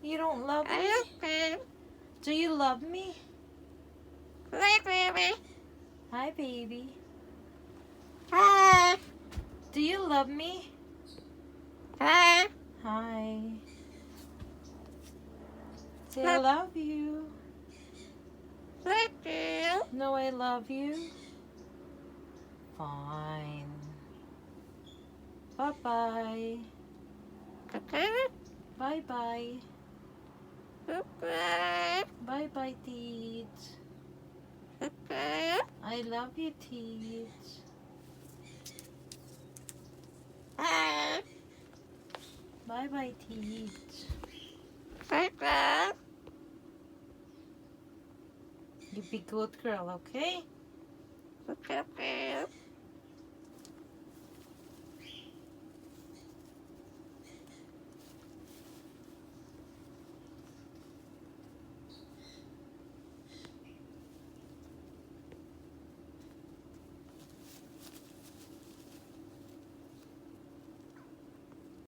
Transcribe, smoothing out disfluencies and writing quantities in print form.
You don't love me? Do you love me? Hi, baby. Do you love me? Hi. Say I love you. No, I love you. Fine. Bye-bye. Bye-bye. Bye-bye, Teach. I love you, Teach. Bye-bye, Teach. You be good girl, okay?